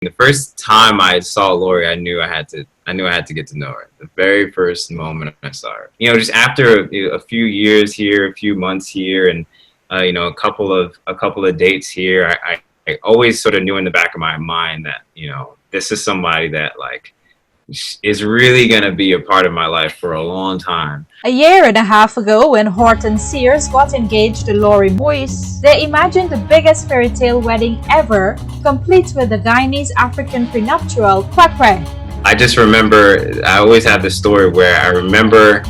The first time I saw Lori, I knew I had to get to know her. The very first moment I saw her, just after a few years here, a few months here, and a couple of dates here, I always sort of knew in the back of my mind that this is somebody that is really going to be a part of my life for a long time. A year and a half ago, when Horton Sears got engaged to Lori Moise, they imagined the biggest fairy tale wedding ever, complete with the Guyanese African prenuptial kwekwe. I just remember, I always have this story where I remember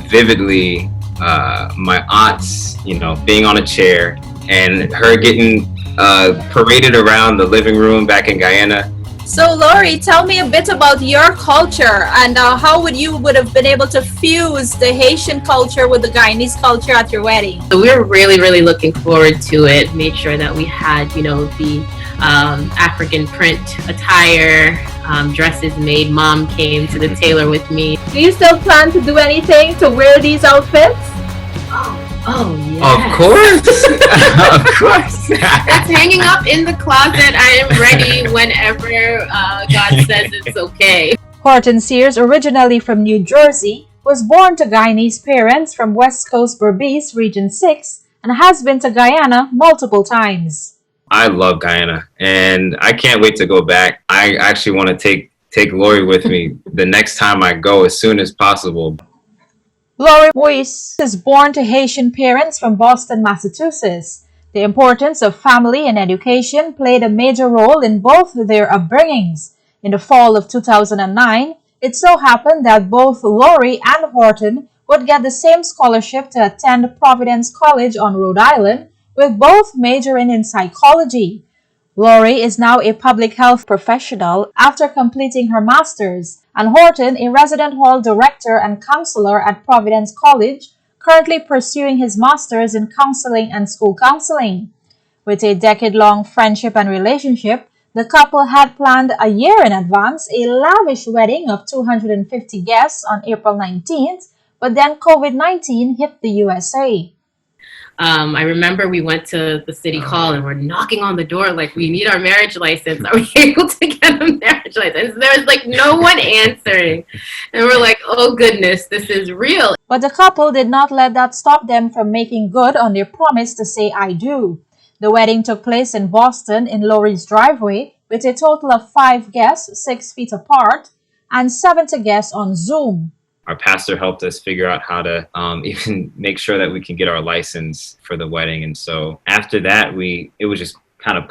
vividly my aunts, being on a chair and her getting paraded around the living room back in Guyana. So Lori, tell me a bit about your culture and how would have been able to fuse the Haitian culture with the Guyanese culture at your wedding? So we were really, really looking forward to it. Made sure that we had, the African print attire, dresses made. Mom came to the tailor with me. Do you still plan to do anything to wear these outfits? Oh, yes. Of course. Of course. It's hanging up in the closet. I am ready whenever God says it's okay. Horton Sears, originally from New Jersey, was born to Guyanese parents from West Coast Berbice, Region 6, and has been to Guyana multiple times. I love Guyana, and I can't wait to go back. I actually want to take Lori with me the next time I go, as soon as possible. Lori Moise is born to Haitian parents from Boston, Massachusetts. The importance of family and education played a major role in both their upbringings. In the fall of 2009, it so happened that both Lori and Horton would get the same scholarship to attend Providence College on Rhode Island, with both majoring in psychology. Lori is now a public health professional after completing her master's, and Horton, a resident hall director and counselor at Providence College, currently pursuing his master's in counseling and school counseling. With a decade-long friendship and relationship, the couple had planned a year in advance a lavish wedding of 250 guests on April 19th, but then COVID-19 hit the USA. I remember we went to the city hall and we're knocking on the door like, we need our marriage license. Are we able to get a marriage license? There was no one answering. And we're like, oh goodness, this is real. But the couple did not let that stop them from making good on their promise to say I do. The wedding took place in Boston in Lori's driveway with a total of 5 guests 6 feet apart and 70 guests on Zoom. Our pastor helped us figure out how to even make sure that we can get our license for the wedding. And so after that, it was just kind of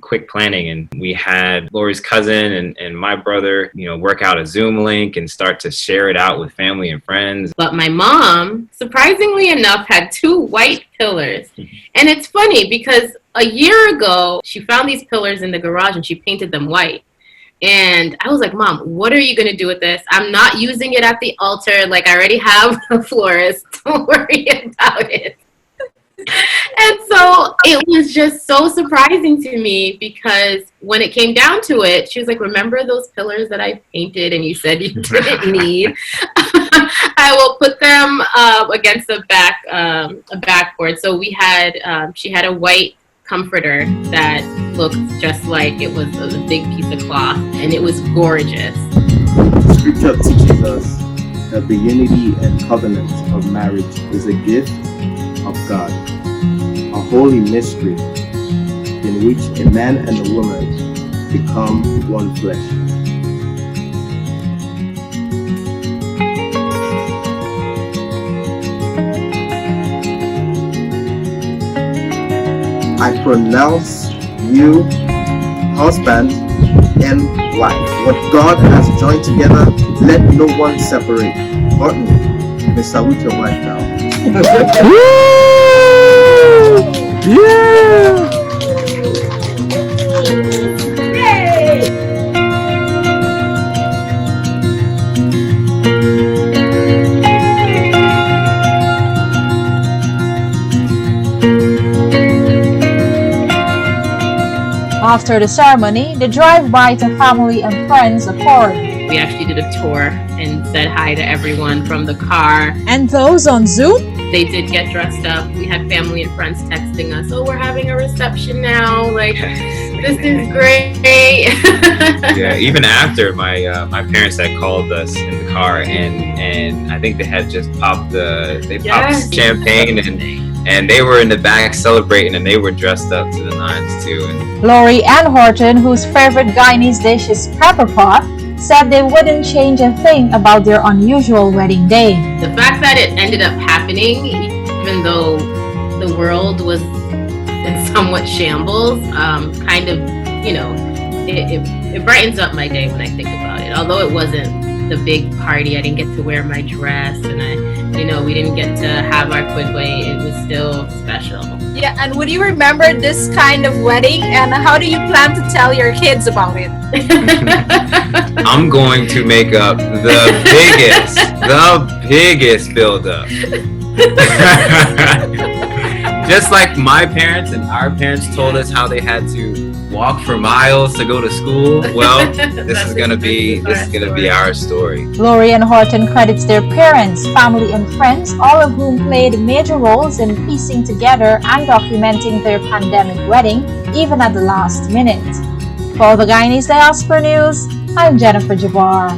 quick planning. And we had Lori's cousin and my brother, work out a Zoom link and start to share it out with family and friends. But my mom, surprisingly enough, had 2 white pillars. And it's funny because a year ago, she found these pillars in the garage and she painted them white. And I was like, Mom, what are you going to do with this? I'm not using it at the altar. I already have a florist. Don't worry about it. And so it was just so surprising to me because when it came down to it, she was like, remember those pillars that I painted and you said you didn't need? I will put them against a backboard. So she had a white comforter that looked just like it was a big piece of cloth, and it was gorgeous. Scripture teaches us that the unity and covenant of marriage is a gift of God, a holy mystery in which a man and a woman become one flesh. I pronounce you husband and wife. What God has joined together, let no one separate. Horton, may salute your wife now. Yeah! After the ceremony, the drive-by to family and friends occurred. We actually did a tour and said hi to everyone from the car. And those on Zoom they did get dressed up. We had family and friends texting us, "Oh, we're having a reception now. Like, this is great." Yeah, even after my parents had called us in the car, and I think they had just popped popped champagne, and they were in the back celebrating, and they were dressed up to the nines too. And Lori Ann Horton, whose favorite Guyanese dish is pepper pot, said they wouldn't change a thing about their unusual wedding day. The fact that it ended up happening, even though the world was in somewhat shambles, kind of, it brightens up my day when I think about it. Although it wasn't the big party, I didn't get to wear my dress, and we didn't get to have our quidway. It was still special. Yeah, and would you remember this kind of wedding, and how do you plan to tell your kids about it? I'm going to make up the biggest build-up. Just like my parents and our parents told us how they had to walk for miles to go to school. Well, this is gonna be our story. Lori Ann Horton credits their parents, family, and friends, all of whom played major roles in piecing together and documenting their pandemic wedding, even at the last minute. For the Guyanese Diaspora News, I'm Jennifer Jabbar.